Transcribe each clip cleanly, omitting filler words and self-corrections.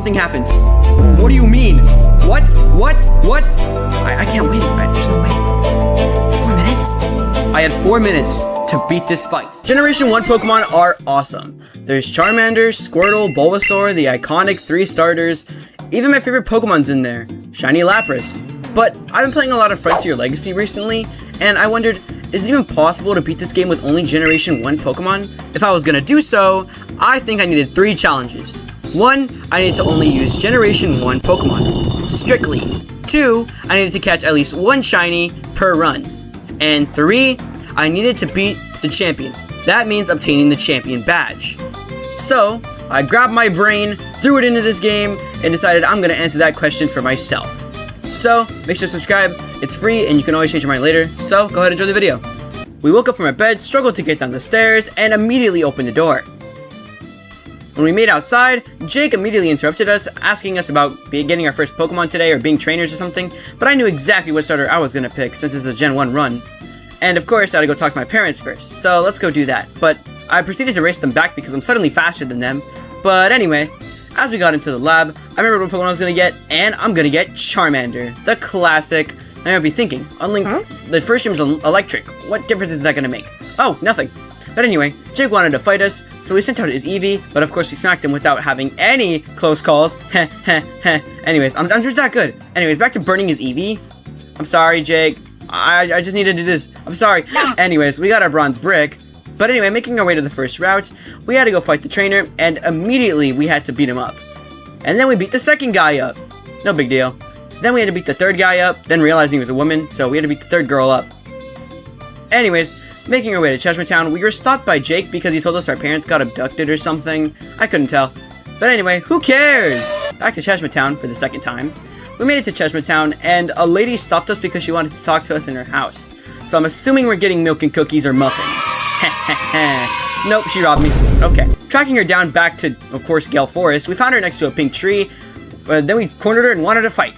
something happened. What do you mean? What? I can't wait. There's no way. 4 minutes? I had 4 minutes to beat this fight. Generation 1 Pokemon are awesome. There's Charmander, Squirtle, Bulbasaur, the iconic 3 starters. Even my favorite Pokemon's in there, Shiny Lapras. But I've been playing a lot of Frontier Legacy recently, and I wondered, is it even possible to beat this game with only Generation 1 Pokemon? If I was gonna do so, I think I needed 3 challenges. 1, I needed to only use Generation 1 Pokemon, strictly. 2, I needed to catch at least 1 shiny per run. And 3, I needed to beat the champion. That means obtaining the champion badge. So, I grabbed my brain, threw it into this game, and decided I'm gonna answer that question for myself. So, make sure to subscribe, it's free and you can always change your mind later, so go ahead and enjoy the video. We woke up from our bed, struggled to get down the stairs, and immediately opened the door. When we made outside, Jake immediately interrupted us, asking us about getting our first Pokemon today or being trainers or something, but I knew exactly what starter I was gonna pick since it's a Gen 1 run. And of course, I had to go talk to my parents first, so let's go do that. But I proceeded to race them back because I'm suddenly faster than them. But anyway, as we got into the lab, I remembered what Pokemon I was gonna get, and I'm gonna get Charmander, the classic. I might be thinking, unlinked, the first gym is electric. What difference is that gonna make? Oh, nothing. But anyway, Jake wanted to fight us, so we sent out his Eevee, but of course we smacked him without having any close calls. Heh heh heh. Anyways, I'm just that good. Anyways, back to burning his Eevee. I'm sorry, Jake. I just need to do this. I'm sorry. Anyways, we got our bronze brick. But anyway, making our way to the first route, we had to go fight the trainer, and immediately we had to beat him up. And then we beat the second guy up. No big deal. Then we had to beat the third guy up, then realizing he was a woman, so we had to beat the third girl up. Anyways, making our way to Cheshire Town, we were stopped by Jake because he told us our parents got abducted or something. I couldn't tell. But anyway, who cares? Back to Cheshire Town for the second time. We made it to Cheshire Town, and a lady stopped us because she wanted to talk to us in her house. So I'm assuming we're getting milk and cookies or muffins. Nope, she robbed me. Okay. Tracking her down back to, of course, Gale Forest, we found her next to a pink tree. Then we cornered her and wanted to fight.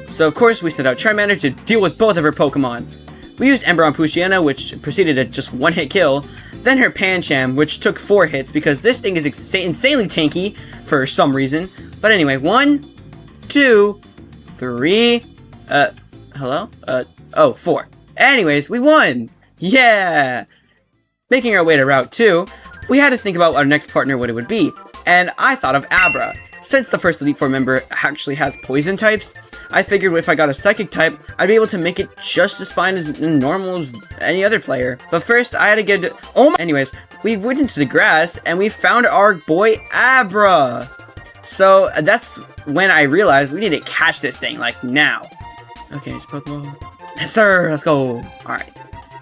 So, of course, we sent out Charmander to deal with both of her Pokemon. We used Ember on Poochyena, which proceeded to just one-hit kill. Then her Pancham, which took 4 hits because this thing is insanely tanky for some reason. But anyway, 1, 2, 3, hello? 4. Anyways, we won! Yeah! Making our way to Route 2, we had to think about our next partner, what it would be. And I thought of Abra. Since the first Elite Four member actually has poison types, I figured if I got a psychic type, I'd be able to make it just as fine as normal as any other player. But first, I had to get Anyways, we went into the grass, and we found our boy Abra! So, that's when I realized we need to catch this thing, like, now. Okay, it's Pokemon. Yes, sir! Let's go! Alright.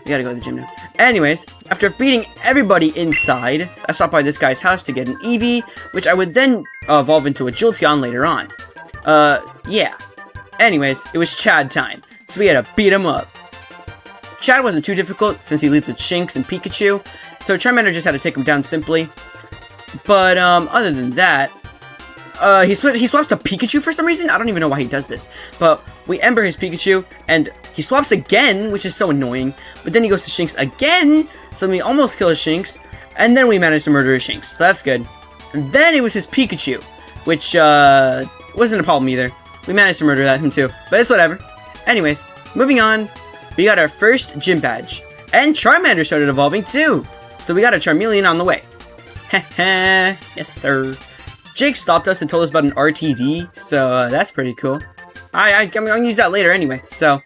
We gotta go to the gym now. Anyways, after beating everybody inside, I stopped by this guy's house to get an Eevee, which I would then evolve into a Jolteon later on. Yeah. Anyways, it was Chad time, so we had to beat him up. Chad wasn't too difficult since he leads with Shinx and Pikachu, so Charmander just had to take him down simply. But, other than that, he swaps to Pikachu for some reason. I don't even know why he does this. But we Ember his Pikachu, and he swaps again, which is so annoying. But then he goes to Shinx again, so we almost kill his Shinx. And then we managed to murder his Shinx, so that's good. And then it was his Pikachu, which, wasn't a problem either. We managed to murder him too, but it's whatever. Anyways, moving on, we got our first gym badge. And Charmander started evolving too. So we got a Charmeleon on the way. Heh yes sir. Jake stopped us and told us about an RTD, so that's pretty cool. I'm gonna use that later anyway, so.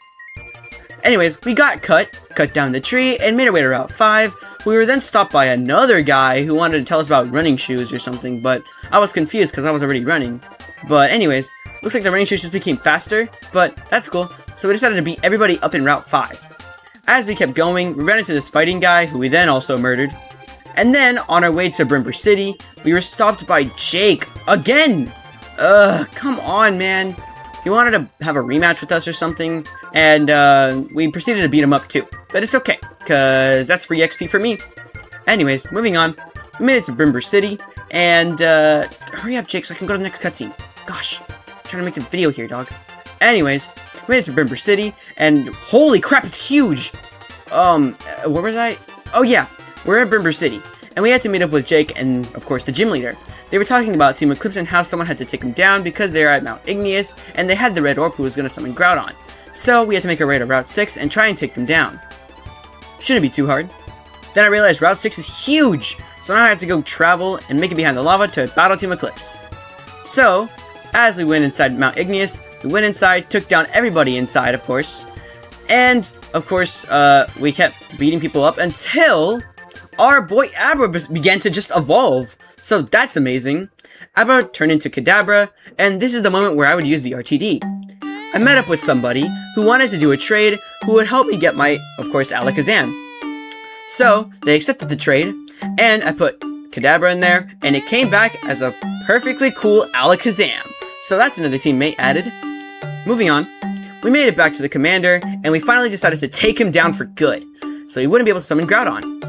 Anyways, we got cut down the tree, and made our way to Route 5. We were then stopped by another guy who wanted to tell us about running shoes or something, but I was confused because I was already running. But anyways, looks like the running shoes just became faster, but that's cool. So we decided to beat everybody up in Route 5. As we kept going, we ran into this fighting guy who we then also murdered. And then, on our way to Brimber City, we were stopped by Jake again! Come on, man. He wanted to have a rematch with us or something, and we proceeded to beat him up too. But it's okay, because that's free XP for me. Anyways, moving on. We made it to Brimber City, and hurry up, Jake, so I can go to the next cutscene. Gosh, I'm trying to make the video here, dog. Anyways, we made it to Brimber City, and holy crap, it's huge! Where was I? Oh yeah, we're at Brimber City, and we had to meet up with Jake and, of course, the gym leader. They were talking about Team Eclipse and how someone had to take them down because they are at Mount Igneous, and they had the red orb who was going to summon Groudon. So we had to make our way to Route 6 and try and take them down. Shouldn't be too hard. Then I realized Route 6 is huge, so now I had to go travel and make it behind the lava to battle Team Eclipse. So, as we went inside Mount Igneous, we went inside, took down everybody inside, of course. And, of course, we kept beating people up until our boy Abra began to just evolve. So that's amazing. Abra turned into Kadabra, and this is the moment where I would use the RTD. I met up with somebody who wanted to do a trade who would help me get my, of course, Alakazam. So, they accepted the trade, and I put Kadabra in there, and it came back as a perfectly cool Alakazam. So that's another teammate added. Moving on, we made it back to the commander, and we finally decided to take him down for good, so he wouldn't be able to summon Groudon.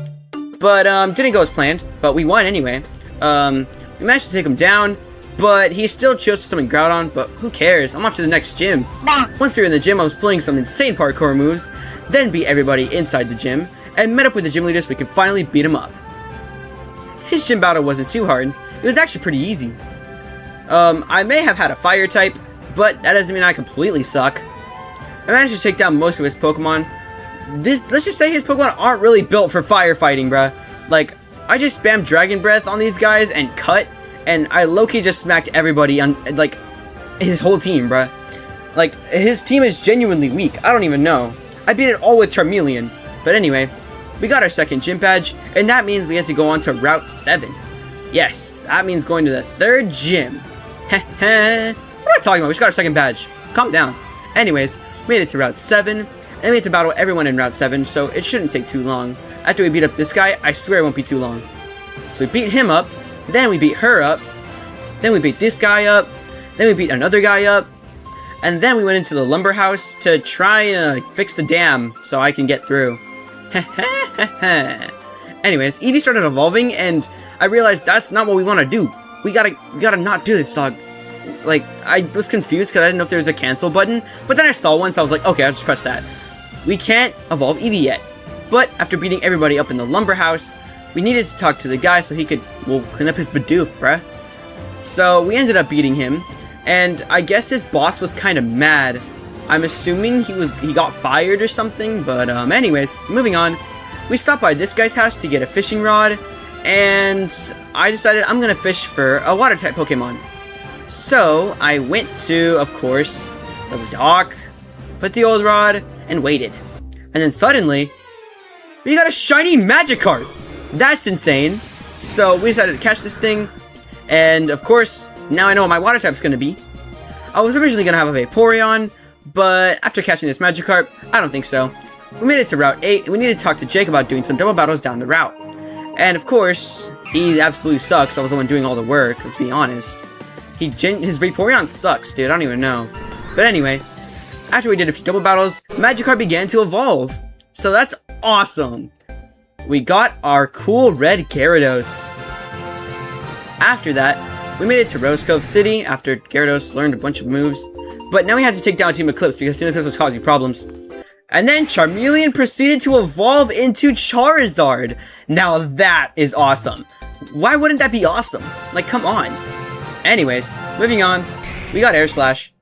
But, didn't go as planned, but we won anyway. We managed to take him down, but he still chose to summon Groudon, but who cares? I'm off to the next gym. Once we were in the gym, I was playing some insane parkour moves, then beat everybody inside the gym, and met up with the gym leader so we could finally beat him up. His gym battle wasn't too hard. It was actually pretty easy. I may have had a fire type, but that doesn't mean I completely suck. I managed to take down most of his Pokemon. Let's just say his Pokemon aren't really built for firefighting, bruh. Like, I just spammed Dragon Breath on these guys and cut, and I low-key just smacked everybody on, like, his whole team, bruh. Like, his team is genuinely weak. I don't even know. I beat it all with Charmeleon. But anyway, we got our second gym badge, and that means we have to go on to Route 7. Yes, that means going to the third gym. Heh heh. What am I talking about? We just got our second badge. Calm down. Anyways, made it to Route 7, and we had to battle everyone in Route 7, so it shouldn't take too long. After we beat up this guy, I swear it won't be too long. So we beat him up, then we beat her up, then we beat this guy up, then we beat another guy up, and then we went into the lumber house to try and fix the dam so I can get through. Anyways, Eevee started evolving, and I realized that's not what we want to do. We gotta not do this, dog. Like, I was confused because I didn't know if there was a cancel button, but then I saw one, so I was like, okay, I'll just press that. We can't evolve Eevee yet. But after beating everybody up in the lumber house, we needed to talk to the guy so he could, well, clean up his Bidoof, bruh. So we ended up beating him, and I guess his boss was kind of mad. I'm assuming he got fired or something, but anyways, moving on. We stopped by this guy's house to get a fishing rod, and I decided I'm gonna fish for a water type Pokemon. So I went to, of course, the dock, put the old rod, and waited. And then suddenly, we got a shiny Magikarp! That's insane. So we decided to catch this thing, and of course, now I know what my water type's gonna be. I was originally gonna have a Vaporeon, but after catching this Magikarp, I don't think so. We made it to Route 8, and we needed to talk to Jake about doing some double battles down the route. And of course, he absolutely sucks. I was the one doing all the work, let's be honest. His Vaporeon sucks, dude, I don't even know. But anyway, after we did a few double battles, Magikarp began to evolve. So that's awesome. We got our cool red Gyarados. After that, we made it to Rose Cove City after Gyarados learned a bunch of moves. But now we had to take down Team Eclipse because Team Eclipse was causing problems. And then Charmeleon proceeded to evolve into Charizard. Now that is awesome. Why wouldn't that be awesome? Like, come on. Anyways, moving on. We got Air Slash.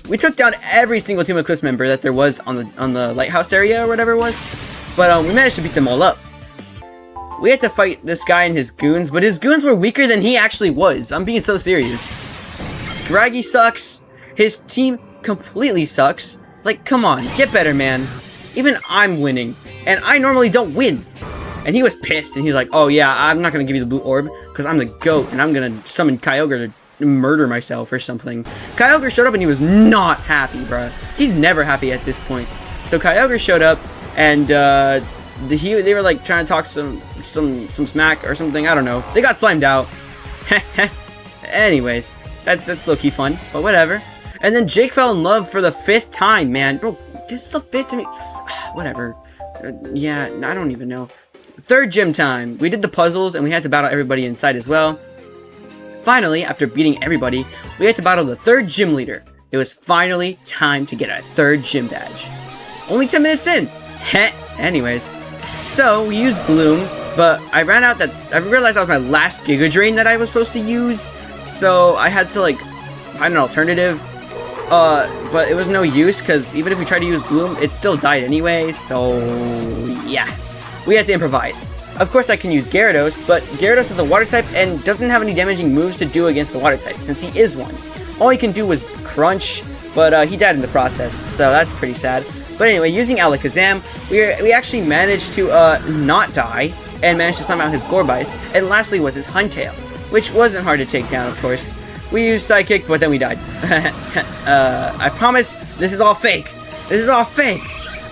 We took down every single Team Eclipse member that there was on the lighthouse area or whatever it was. But we managed to beat them all up. We had to fight this guy and his goons, but his goons were weaker than he actually was. I'm being so serious. Scraggy sucks. His team completely sucks. Like, come on, get better, man. Even I'm winning, and I normally don't win. And he was pissed, and he's like, oh yeah, I'm not gonna give you the blue orb, because I'm the GOAT, and I'm gonna summon Kyogre to murder myself or something. Kyogre showed up, and he was not happy, bruh. He's never happy at this point. So Kyogre showed up, and they were like trying to talk some smack or something, I don't know. They got slimed out. Anyways, that's low-key fun, but whatever. And then Jake fell in love for the 5th time, man. Bro, this is the 5th to me. Whatever. Yeah, I don't even know. 3rd gym time. We did the puzzles, and we had to battle everybody inside as well. Finally, after beating everybody, we had to battle the 3rd gym leader. It was finally time to get our 3rd gym badge. Only 10 minutes in. Heh. Anyways. So, we used Gloom, But I realized that was my last Giga Drain that I was supposed to use, so I had to like find an alternative. But it was no use, because even if we tried to use Gloom, it still died anyway, so yeah. We had to improvise. Of course I can use Gyarados, but Gyarados is a water type and doesn't have any damaging moves to do against the water type, since he is one. All he can do was Crunch, but he died in the process, so that's pretty sad. But anyway, using Alakazam, we actually managed to not die, and managed to summon out his Gourbice, and lastly was his Huntail, which wasn't hard to take down, of course. We used Psychic, but then we died. I promise, this is all fake. This is all fake.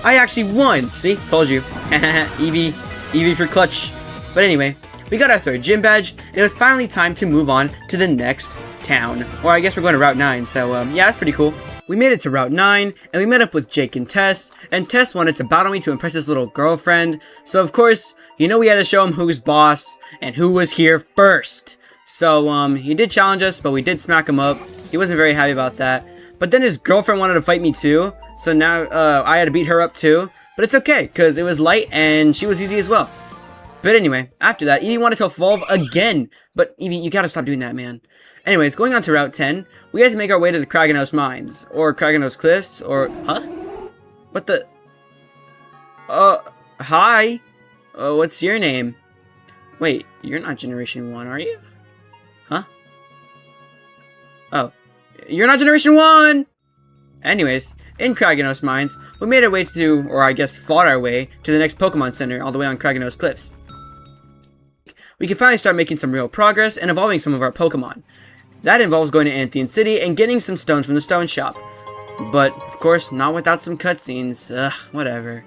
I actually won. See? Told you. Eevee for clutch. But anyway, we got our 3rd gym badge, and it was finally time to move on to the next town. Or I guess we're going to Route 9, so yeah, that's pretty cool. We made it to Route 9, and we met up with Jake and Tess wanted to battle me to impress his little girlfriend. So of course, you know we had to show him who's boss, and who was here first. So, he did challenge us, but we did smack him up. He wasn't very happy about that. But then his girlfriend wanted to fight me too, so now, I had to beat her up too. But it's okay, because it was light, and she was easy as well. But anyway, after that, Eevee wanted to evolve again. But Eevee, you gotta stop doing that, man. Anyways, going on to Route 10, we had to make our way to the Kraganos Mines. Or Kraganos Cliffs, or... Huh? What the... Hi? What's your name? Wait, you're not Generation 1, are you? Huh? Oh. You're not Generation 1! Anyways, in Kraganos Mines, we made our way to, or I guess fought our way, to the next Pokemon Center all the way on Kraganos Cliffs. We can finally start making some real progress and evolving some of our Pokemon. That involves going to Anthean City and getting some stones from the stone shop. But, of course, not without some cutscenes. Ugh, whatever.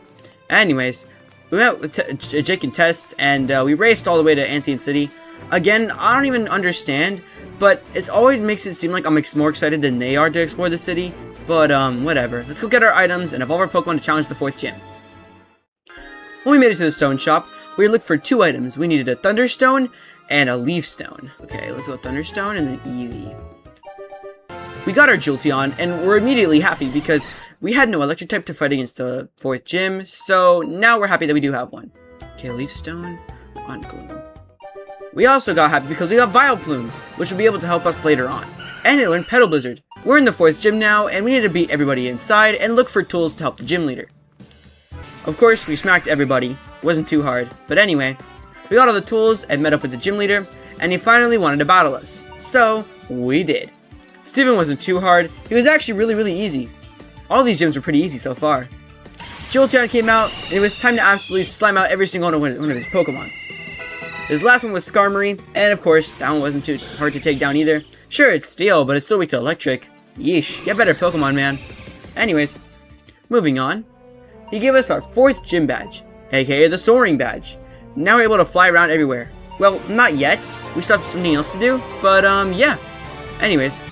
Anyways, we met with Jake and Tess, and we raced all the way to Anthean City. Again, I don't even understand, but it always makes it seem like I'm more excited than they are to explore the city. But, whatever. Let's go get our items and evolve our Pokemon to challenge the 4th gym. When we made it to the stone shop, we looked for 2 items. We needed a Thunderstone and a Leaf Stone. Okay, let's go Thunderstone and then Eevee. We got our Jolteon, and we're immediately happy because we had no electric type to fight against the 4th gym, so now we're happy that we do have one. Okay, Leaf Stone on Gloom. We also got happy because we got Vileplume, which will be able to help us later on. And it learned Petal Blizzard. We're in the 4th gym now, and we need to beat everybody inside and look for tools to help the gym leader. Of course, we smacked everybody. It wasn't too hard. But anyway, we got all the tools and met up with the gym leader, and he finally wanted to battle us. So, we did. Steven wasn't too hard. He was actually really easy. All these gyms were pretty easy so far. Jolteon came out, and it was time to absolutely slime out every single one of his Pokemon. His last one was Skarmory, and of course, that one wasn't too hard to take down either. Sure, it's steel, but it's still weak to electric. Yeesh, get better Pokemon, man. Anyways, moving on. He gave us our 4th gym badge, aka the Soaring badge. Now we're able to fly around everywhere. Well, not yet. We still have something else to do, but yeah. Anyways,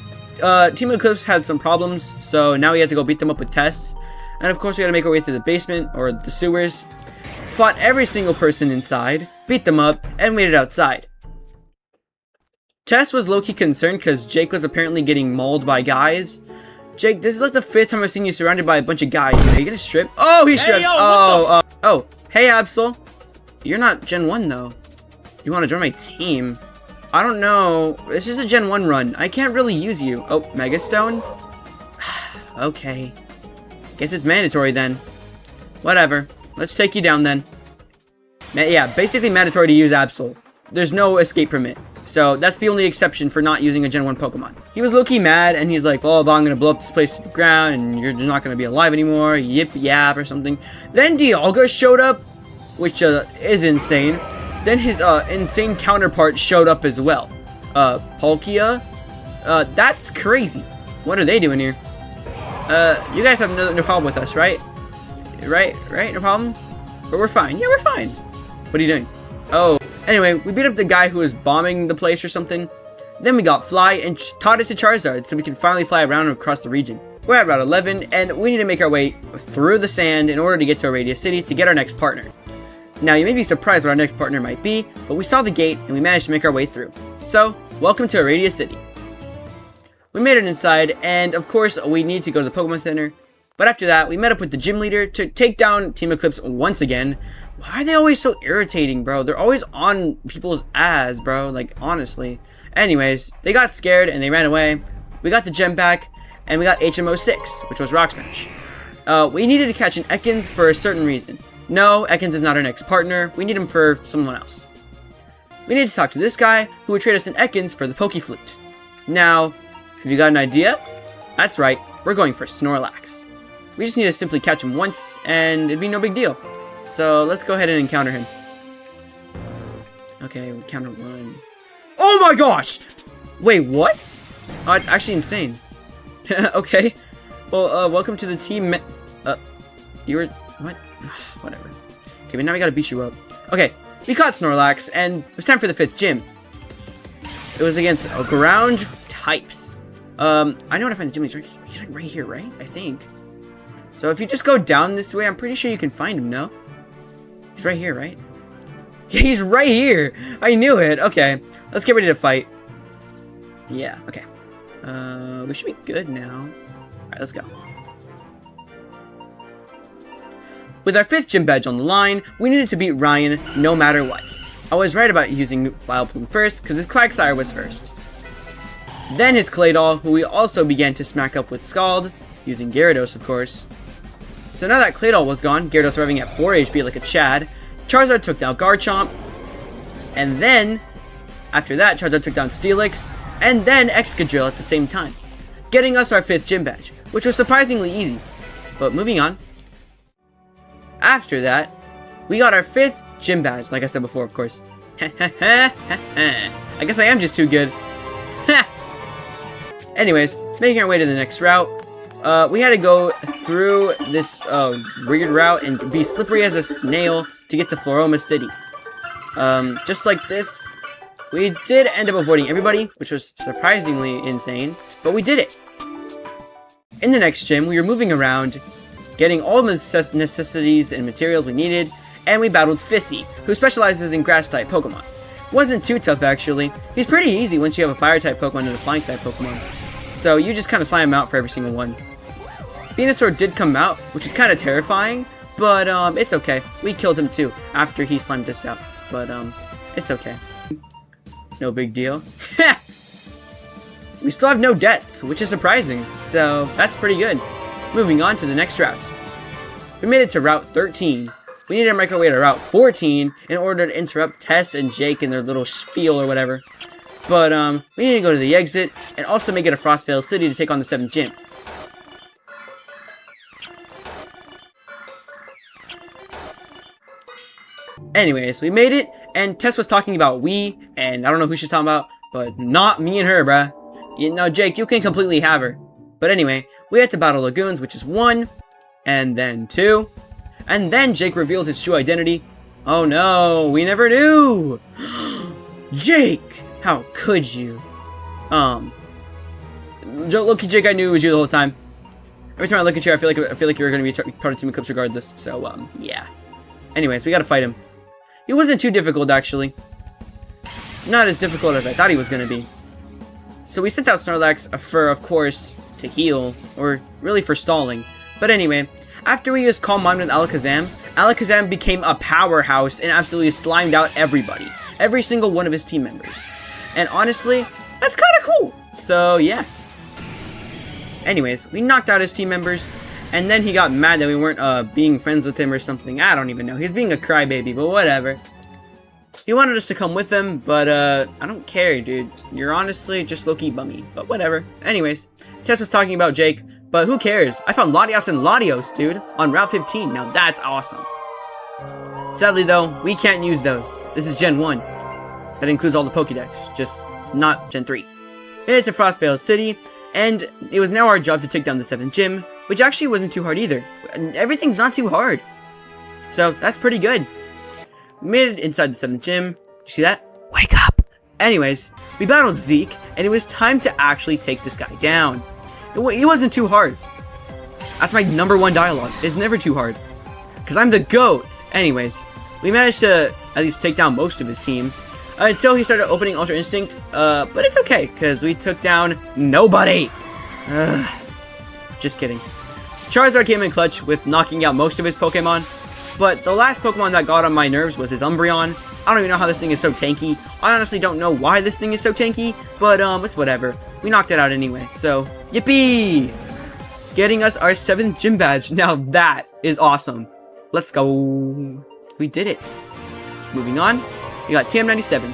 Team Eclipse had some problems, so now we have to go beat them up with Tess. And of course, we gotta make our way through the basement, or the sewers. Fought every single person inside, beat them up, and made it outside. Tess was low-key concerned because Jake was apparently getting mauled by guys. Jake, this is like the 5th time I've seen you surrounded by a bunch of guys. Are you gonna strip? Oh, he strips! Oh, hey Absol. You're not Gen 1 though. You wanna join my team? I don't know. This is a Gen 1 run. I can't really use you. Oh, Mega Stone? Okay. Guess it's mandatory then. Whatever. Let's take you down then. Yeah, basically mandatory to use Absol. There's no escape from it. So that's the only exception for not using a Gen 1 Pokemon. He was low-key mad, and he's like, oh, I'm gonna blow up this place to the ground, and you're just not gonna be alive anymore, yip yap or something. Then Dialga showed up, which is insane. Then his insane counterpart showed up as well. Palkia? That's crazy. What are they doing here? You guys have no problem with us, right? Right? No problem? But we're fine. Yeah, we're fine. What are you doing? Oh. Anyway, we beat up the guy who was bombing the place or something. Then we got Fly and taught it to Charizard so we can finally fly around across the region. We're at Route 11, and we need to make our way through the sand in order to get to Aradia City to get our next partner. Now, you may be surprised what our next partner might be, but we saw the gate and we managed to make our way through. So, welcome to Aradia City. We made it inside, and of course, we need to go to the Pokemon Center. But after that, we met up with the gym leader to take down Team Eclipse once again. Why are they always so irritating, bro? They're always on people's ass, bro. Like, honestly. Anyways, they got scared and they ran away. We got the gem back, and we got HMO 6, which was Rock Smash. We needed to catch an Ekans for a certain reason. No, Ekans is not our next partner. We need him for someone else. We need to talk to this guy who would trade us an Ekans for the Poke Flute. Now, have you got an idea? That's right, we're going for Snorlax. We just need to simply catch him once, and it'd be no big deal. So, let's go ahead and encounter him. Okay, we encounter one. Oh my gosh! Wait, what? Oh, it's actually insane. Okay. Well, welcome to the team. You were... What? Whatever. Okay, but now we gotta beat you up. Okay, we caught Snorlax, and it was time for the 5th gym. It was against ground types. I know where to find the gym. He's like right here, right? I think. So if you just go down this way, I'm pretty sure you can find him, no? He's right here, right? Yeah, he's right here! I knew it! Okay, let's get ready to fight. Yeah, okay. We should be good now. Alright, let's go. With our 5th gym badge on the line, we needed to beat Ryan no matter what. I was right about using Vileplume first, because his Quagsire was first. Then his Claydol, who we also began to smack up with Scald, using Gyarados of course. So now that Claydol was gone, Gyarados arriving at 4 HP like a Chad, Charizard took down Garchomp, and then, after that, Charizard took down Steelix, and then Excadrill at the same time, getting us our 5th gym badge, which was surprisingly easy. But moving on. After that, we got our 5th gym badge, like I said before, of course. I guess I am just too good. Anyways, making our way to the next route. We had to go through this weird route and be slippery as a snail to get to Floroma City. Just like this, we did end up avoiding everybody, which was surprisingly insane, but we did it. In the next gym, we were moving around, getting all the necessities and materials we needed, and we battled Fissy, who specializes in Grass-type Pokemon. Wasn't too tough, actually. He's pretty easy once you have a Fire-type Pokemon and a Flying-type Pokemon. So you just kind of slime him out for every single one. Venusaur did come out, which is kind of terrifying, but it's okay. We killed him too, after he slimed us out. But it's okay. No big deal. We still have no deaths, which is surprising, so that's pretty good. Moving on to the next route. We made it to Route 13. We needed to make our way to Route 14 in order to interrupt Tess and Jake in their little spiel or whatever. But we need to go to the exit and also make it a Frostvale City to take on the 7th gym. Anyways, we made it, and Tess was talking about we, and I don't know who she's talking about, but not me and her, bruh. You know, Jake, you can completely have her. But anyway, we had to battle Lagoons, which is 1, and then 2, and then Jake revealed his true identity. Oh no, we never knew! Jake! How could you? Loki, Jake, I knew it was you the whole time. Every time I look at you, I feel like you're going to be part of Team Eclipse regardless, so, yeah. Anyways, we gotta fight him. He wasn't too difficult, actually. Not as difficult as I thought he was gonna be. So we sent out Snorlax for, of course, to heal, or really for stalling. But anyway, after we used Calm Mind with Alakazam, Alakazam became a powerhouse and absolutely slimed out everybody. Every single one of his team members. And honestly, that's kind of cool. So, yeah. Anyways, we knocked out his team members, and then he got mad that we weren't being friends with him or something. I don't even know. He's being a crybaby, but whatever. He wanted us to come with him, but I don't care, dude. You're honestly just low-key bummy, but whatever. Anyways, Tess was talking about Jake, but who cares? I found Latias and Latios, dude, on Route 15. Now that's awesome. Sadly, though, we can't use those. This is Gen 1. That includes all the Pokédex, just not Gen 3. It's a Frostvale City, and it was now our job to take down the 7th gym, which actually wasn't too hard either. Everything's not too hard. So, that's pretty good. We made it inside the 7th gym. You see that? Wake up! Anyways, we battled Zeke, and it was time to actually take this guy down. It wasn't too hard. That's my #1 dialogue. It's never too hard. Because I'm the GOAT. Anyways, we managed to at least take down most of his team. Until he started opening Ultra Instinct. But it's okay, because we took down nobody. Just kidding. Charizard came in clutch with knocking out most of his Pokemon, but the last Pokemon that got on my nerves was his Umbreon. I don't even know how this thing is so tanky. I honestly don't know why this thing is so tanky, but it's whatever. We knocked it out anyway, so yippee! Getting us our 7th gym badge. Now that is awesome. Let's go. We did it. Moving on, we got TM97.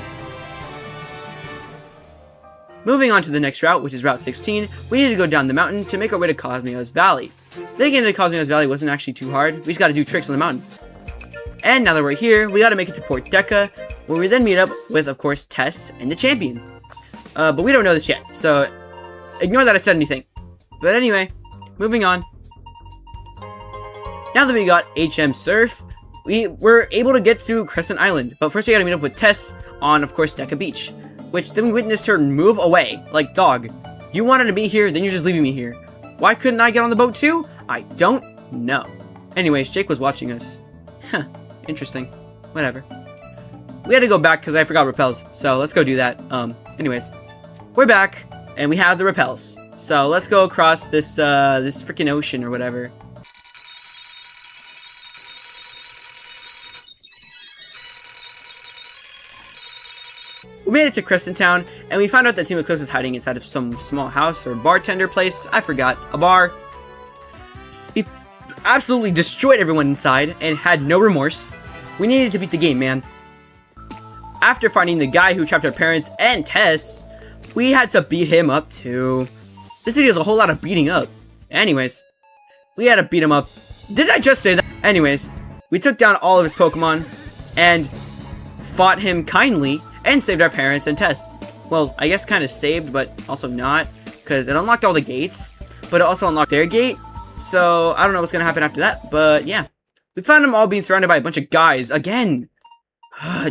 Moving on to the next route, which is Route 16, we need to go down the mountain to make our way to Cosmos Valley. Getting into Cosmos Valley wasn't actually too hard. We just gotta do tricks on the mountain. And now that we're here, we gotta make it to Port Deca, where we then meet up with, of course, Tess and the champion. But we don't know this yet, so ignore that I said anything. But anyway, moving on. Now that we got HM Surf, we were able to get to Crescent Island, but first we gotta meet up with Tess on, of course, Deca Beach, which then we witnessed her move away. Like, dog, you wanted to be here, then you're just leaving me here. Why couldn't I get on the boat too? I don't know. Anyways, Jake was watching us. Huh, interesting. Whatever. We had to go back because I forgot repels, so let's go do that. Anyways, we're back, and we have the repels. So let's go across this, this freaking ocean or whatever. We made it to Crescent Town, and we found out that Team Eclipse was hiding inside of some small house or bartender place. I forgot. A bar. We absolutely destroyed everyone inside and had no remorse. We needed to beat the game, man. After finding the guy who trapped our parents and Tess, we had to beat him up too. This video is a whole lot of beating up. Anyways, we had to beat him up. Did I just say that? Anyways, we took down all of his Pokemon and fought him kindly and saved our parents and Tess. Well, I guess kind of saved, but also not, because it unlocked all the gates, but it also unlocked their gate. So I don't know what's gonna happen after that, but yeah. We found them all being surrounded by a bunch of guys again.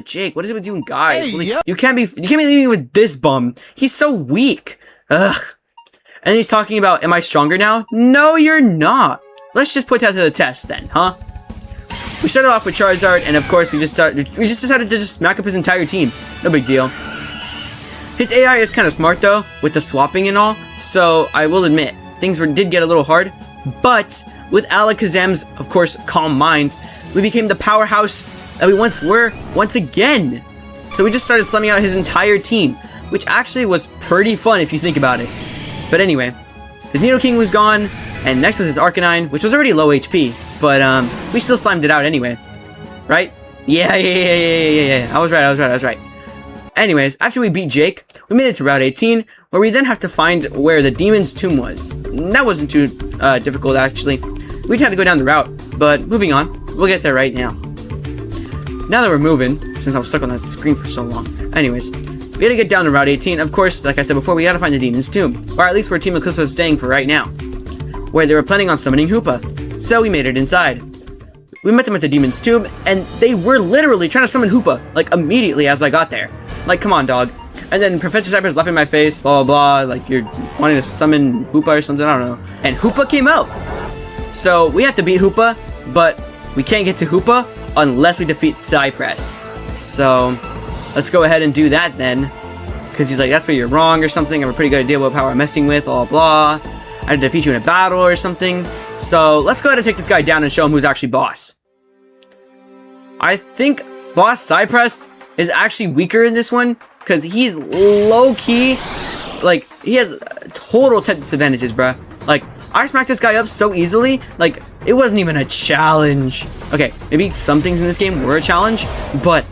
Jake, what is it with you and guys? Hey, yep. You can't be leaving me with this bum. He's so weak. Ugh. And he's talking about, am I stronger now? No, you're not. Let's just put that to the test then, huh? We started off with Charizard, and of course we just decided to just smack up his entire team. No big deal. His AI is kind of smart though, with the swapping and all, so I will admit, things did get a little hard, but with Alakazam's, of course, calm mind, we became the powerhouse that we once were, once again. So we just started slamming out his entire team, which actually was pretty fun if you think about it. But anyway, his Nidoking was gone, and next was his Arcanine, which was already low HP, but we still slimed it out anyway. Right? Yeah. I was right. Anyways, after we beat Jake, we made it to Route 18, where we then have to find where the demon's tomb was. That wasn't too difficult, actually. We just had to go down the route, but moving on, we'll get there right now. Now that we're moving, since I was stuck on that screen for so long. Anyways, we had to get down to Route 18. Of course, like I said before, we gotta find the demon's tomb, or at least where Team Eclipse was staying for right now, where they were planning on summoning Hoopa. So we made it inside. We met them at the demon's tomb, and they were literally trying to summon Hoopa, like immediately as I got there. Like, come on, dog. And then Professor Cypress left in my face, blah, blah, blah, like you're wanting to summon Hoopa or something, I don't know. And Hoopa came out. So we have to beat Hoopa, but we can't get to Hoopa unless we defeat Cypress. So let's go ahead and do that then. Because he's like, that's where you're wrong or something. I have a pretty good idea what power I'm messing with, blah, blah. I had to defeat you in a battle or something. So let's go ahead and take this guy down and show him who's actually boss. I think boss Cypress is actually weaker in this one, because he's low-key, like, he has total tech disadvantages, bruh. Like, I smacked this guy up so easily, like, it wasn't even a challenge. Okay, maybe some things in this game were a challenge, but,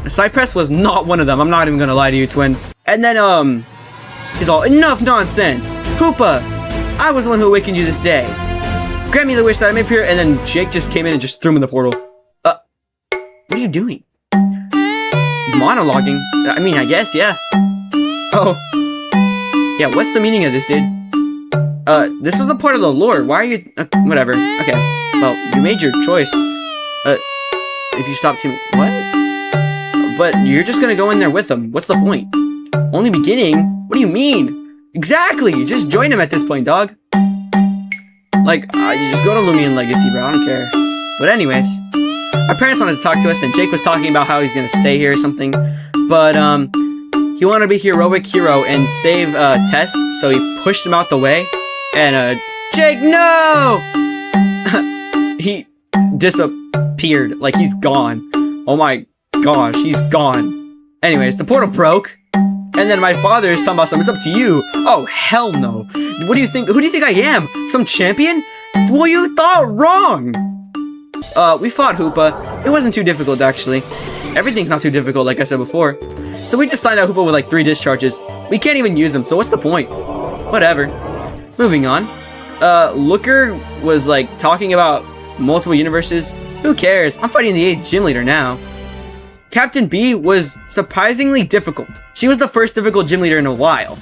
Cypress was not one of them. I'm not even gonna lie to you, twin. And then, he's all, enough nonsense. Hoopa, I was the one who awakened you this day. Grant me the wish that I may appear, and then Jake just came in and just threw him in the portal. What are you doing? Monologuing? I mean, I guess, yeah. Oh. Yeah, what's the meaning of this, dude? This was a part of the lore. Why are you... whatever. Okay. Well, you made your choice. If you stop to... What? But you're just gonna go in there with them. What's the point? Only beginning? What do you mean? Exactly! Just join him at this point, dog. Like, you just go to Lumion Legacy, bro. I don't care. But anyways... Our parents wanted to talk to us, and Jake was talking about how he's gonna stay here or something, but he wanted to be heroic hero and save Tess, so he pushed him out the way, and Jake, no! He disappeared. Like, he's gone. Oh my gosh, he's gone. Anyways, the portal broke. And then my father is talking about something. It's up to you. Oh, hell no. What do you think? Who do you think I am? Some champion? Well, you thought wrong. We fought Hoopa. It wasn't too difficult, actually. Everything's not too difficult, like I said before. So we just signed out Hoopa with like 3 discharges. We can't even use them, so what's the point? Whatever. Moving on. Looker was like talking about multiple universes. Who cares? I'm fighting the 8th gym leader now. Captain B was surprisingly difficult. She was the first difficult gym leader in a while.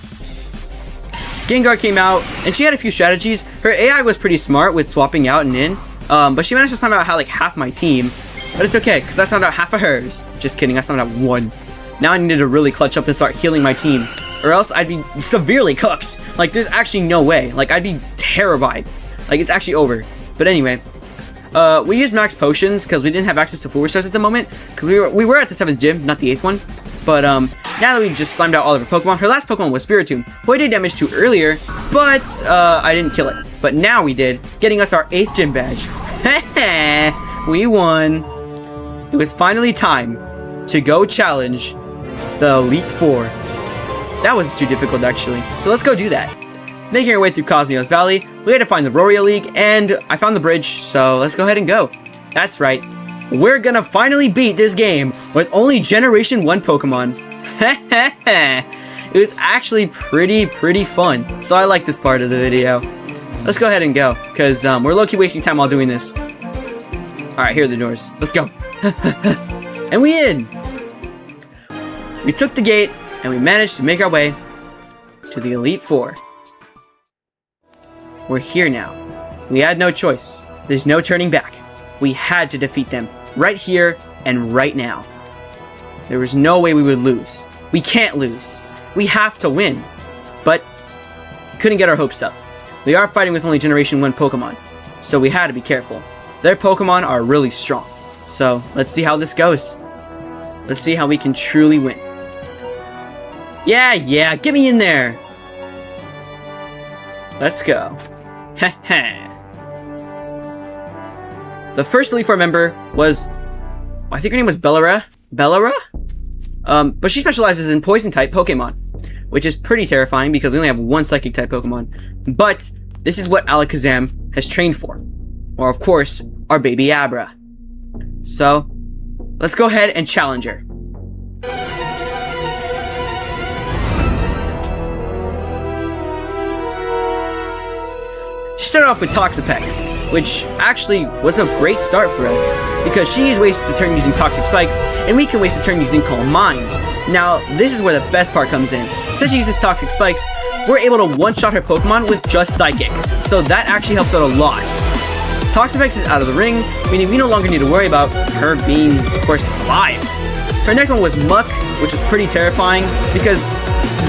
Gengar came out, and she had a few strategies. Her AI was pretty smart with swapping out and in, but she managed to snipe out like half my team. But it's okay, because I sniped out half of hers. Just kidding, I sniped out 1. Now I needed to really clutch up and start healing my team, or else I'd be severely cooked. Like, there's actually no way. Like, I'd be terrified. Like, it's actually over. But anyway, we used max potions because we didn't have access to full restores at the moment, because we were at the 7th gym, not the 8th one. But now that we just slimed out all of her Pokemon, her last Pokemon was Spiritomb, who I did damage to earlier, but I didn't kill it. But now we did, getting us our 8th gym badge. We won. It was finally time to go challenge the Elite Four. That wasn't too difficult, actually. So let's go do that. Making our way through Cosneos Valley, we had to find the Rorio League, and I found the bridge, so let's go ahead and go. That's right. We're gonna finally beat this game with only Generation 1 Pokemon. It was actually pretty fun, so I like this part of the video. Let's go ahead and go, because we're low-key wasting time while doing this. Alright, here are the doors. Let's go. And we in! We took the gate, and we managed to make our way to the Elite Four. We're here now. We had no choice. There's no turning back. We had to defeat them, right here and right now. There was no way we would lose. We can't lose. We have to win. But we couldn't get our hopes up. We are fighting with only Generation 1 Pokemon, so we had to be careful. Their Pokemon are really strong. So let's see how this goes. Let's see how we can truly win. Yeah, get me in there. Let's go. Heh. The first Elite Four member was, I think her name was Bellara? But she specializes in Poison-type Pokemon, which is pretty terrifying because we only have 1 Psychic-type Pokemon. But this is what Alakazam has trained for. Or, of course, our baby Abra. So, let's go ahead and challenge her. She started off with Toxapex, which actually was a great start for us, because she wastes a turn using Toxic Spikes, and we can waste a turn using Calm Mind. Now, this is where the best part comes in. Since she uses Toxic Spikes, we're able to one-shot her Pokemon with just Psychic, so that actually helps out a lot. Toxapex is out of the ring, meaning we no longer need to worry about her being, of course, alive. Her next one was Muck, which was pretty terrifying, because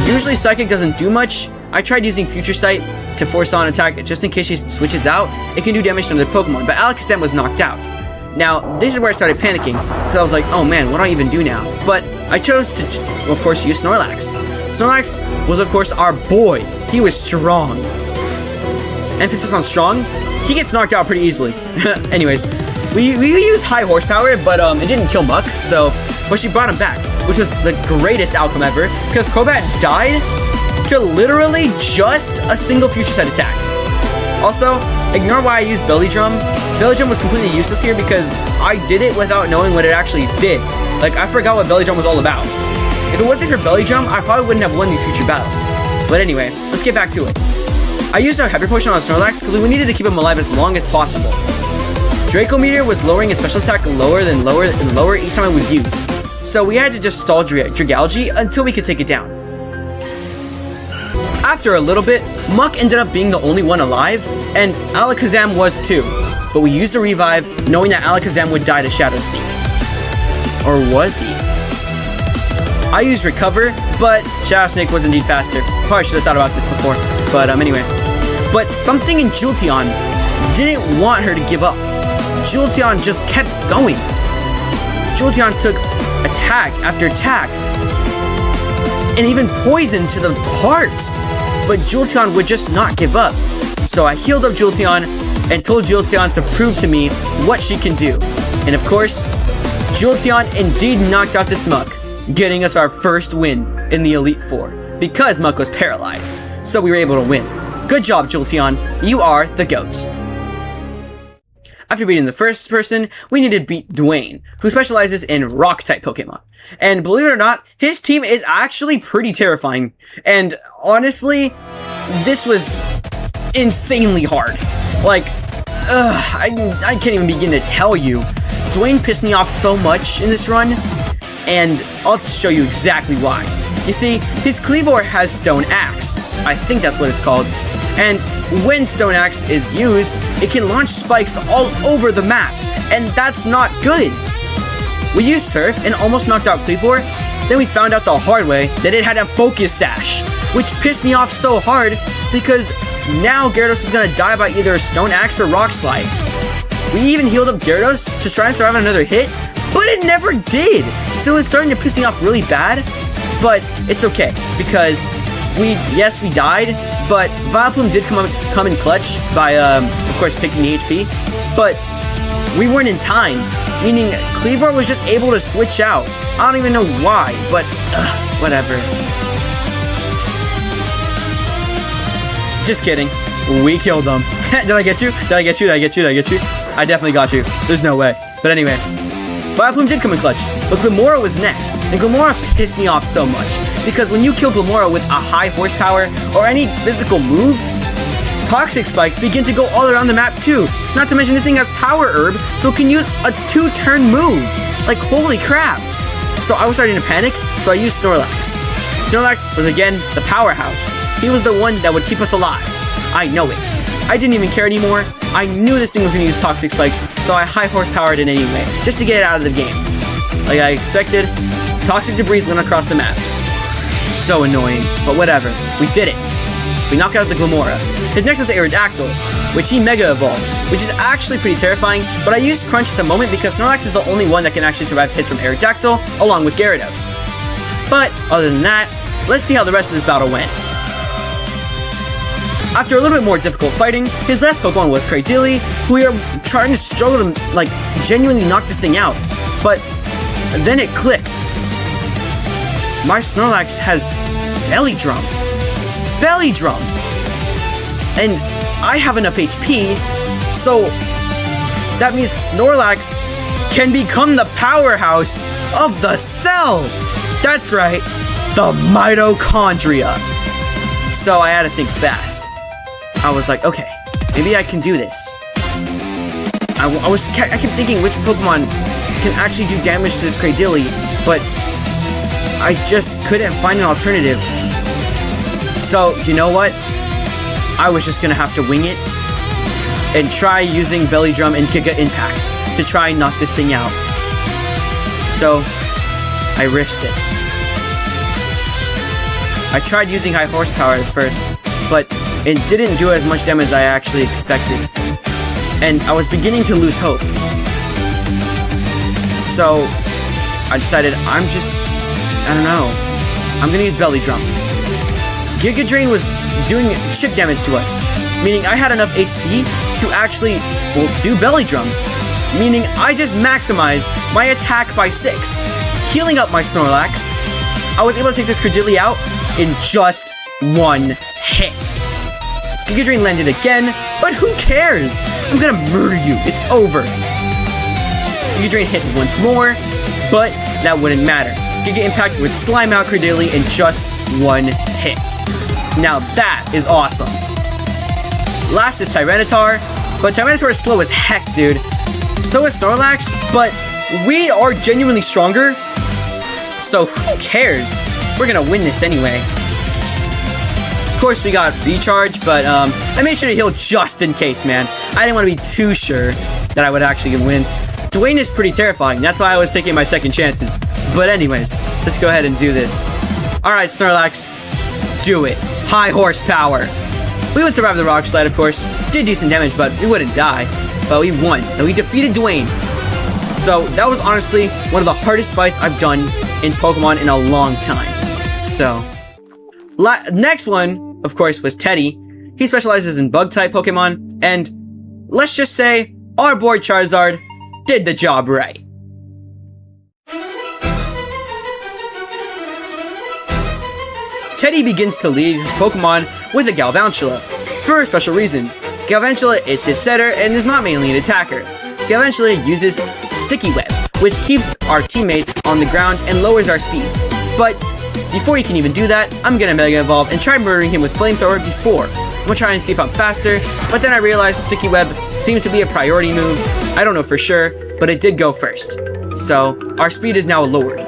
usually Psychic doesn't do much. I tried using Future Sight to force on attack just in case she switches out. It can do damage to another Pokemon, but Alakazam was knocked out. Now, this is where I started panicking, because I was like, oh man, what do I even do now? But I chose to, of course, use Snorlax. Snorlax was, of course, our boy. He was strong. Emphasis on strong, he gets knocked out pretty easily. Anyways, we used high horsepower, but it didn't kill Muck, but she brought him back, which was the greatest outcome ever, because Crobat died to literally just a single Future Sight attack. Also, ignore why I used Belly Drum. Belly Drum was completely useless here because I did it without knowing what it actually did. Like, I forgot what Belly Drum was all about. If it wasn't for Belly Drum, I probably wouldn't have won these future battles. But anyway, let's get back to it. I used our Hyper Potion on Snorlax because we needed to keep him alive as long as possible. Draco Meteor was lowering its special attack lower each time it was used. So we had to just stall Dragalge until we could take it down. After a little bit, Muck ended up being the only one alive, and Alakazam was too. But we used a revive, knowing that Alakazam would die to Shadow Sneak. Or was he? I used Recover, but Shadow Sneak was indeed faster. Probably should have thought about this before, but anyways. But something in Jolteon didn't want her to give up. Jolteon just kept going. Jolteon took attack after attack, and even poison to the heart. But Jolteon would just not give up. So I healed up Jolteon and told Jolteon to prove to me what she can do. And of course, Jolteon indeed knocked out this Muck, getting us our first win in the Elite Four, because Muck was paralyzed, so we were able to win. Good job, Jolteon, you are the GOAT. After beating the first person, we needed to beat Dwayne, who specializes in Rock-type Pokemon. And believe it or not, his team is actually pretty terrifying. And honestly, this was insanely hard. Like, I can't even begin to tell you. Dwayne pissed me off so much in this run, and I'll show you exactly why. You see, his Kleavor has Stone Axe. I think that's what it's called. And when Stone Axe is used, it can launch spikes all over the map, and that's not good. We used Surf and almost knocked out Kleavor, then we found out the hard way that it had a Focus Sash, which pissed me off so hard because now Gyarados was gonna die by either Stone Axe or Rock Slide. We even healed up Gyarados to try and survive another hit, but it never did! So it was starting to piss me off really bad, but it's okay, because we died, but Vileplume did come in clutch by, of course, taking the HP, but we weren't in time, meaning Kleavor was just able to switch out. I don't even know why, but whatever. Just kidding. We killed them. Did I get you? Did I get you? Did I get you? Did I get you? I definitely got you. There's no way. But anyway, Vileplume did come in clutch, but Glimmora was next, and Glimmora pissed me off so much, because when you kill Glimmora with a high horsepower or any physical move, Toxic Spikes begin to go all around the map too. Not to mention this thing has Power Herb, so it can use a 2-turn move. Like, holy crap. So I was starting to panic, so I used Snorlax. Snorlax was again the powerhouse. He was the one that would keep us alive. I know it. I didn't even care anymore. I knew this thing was going to use Toxic Spikes, so I high horsepowered it anyway, just to get it out of the game. Like I expected, Toxic Debris went across the map. So annoying, but whatever. We did it. We knocked out the Glimmora. His next was the Aerodactyl, which he Mega Evolves, which is actually pretty terrifying, but I used Crunch at the moment because Snorlax is the only one that can actually survive hits from Aerodactyl, along with Gyarados. But other than that, let's see how the rest of this battle went. After a little bit more difficult fighting, his last Pokemon was Cradily, who we are trying to struggle to, like, genuinely knock this thing out. But then it clicked. My Snorlax has Belly Drum. Belly Drum! And I have enough HP, so that means Snorlax can become the powerhouse of the cell! That's right, the mitochondria. So I had to think fast. I was like, okay, maybe I can do this. I kept thinking which Pokemon can actually do damage to this Cradily, but I just couldn't find an alternative. So, you know what? I was just gonna have to wing it and try using Belly Drum and Giga Impact to try and knock this thing out. So, I risked it. I tried using high horsepower at first, but it didn't do as much damage as I actually expected. And I was beginning to lose hope. So, I decided I don't know. I'm gonna use Belly Drum. Giga Drain was doing chip damage to us, meaning I had enough HP to actually, do Belly Drum. Meaning I just maximized my attack by 6, healing up my Snorlax. I was able to take this Cradily out in just one hit. Giga Drain landed again, but who cares? I'm gonna murder you. It's over. Giga Drain hit once more, but that wouldn't matter. Giga Impact would slime out Cradily in just one hit. Now that is awesome. Last is Tyranitar, but Tyranitar is slow as heck, dude. So is Snorlax, but we are genuinely stronger, so who cares? We're gonna win this anyway. Of course, we got Recharge, but I made sure to heal just in case, man. I didn't want to be too sure that I would actually win. Dwayne is pretty terrifying. That's why I was taking my second chances. But anyways, let's go ahead and do this. Alright, Snorlax. Do it. High horsepower. We would survive the Rock Slide, of course. Did decent damage, but we wouldn't die. But we won. And we defeated Dwayne. So, that was honestly one of the hardest fights I've done in Pokemon in a long time. So, next one, of course, was Teddy. he specializes in bug-type Pokemon, and let's just say our boy Charizard did the job right. Teddy begins to lead his Pokemon with a Galvantula, for a special reason. Galvantula is his setter and is not mainly an attacker. Galvantula uses Sticky Web, which keeps our teammates on the ground and lowers our speed. But before he can even do that, I'm gonna Mega Evolve and try murdering him with Flamethrower before. I'm gonna try and see if I'm faster, but then I realized Sticky Web seems to be a priority move. I don't know for sure, but it did go first. So our speed is now lowered.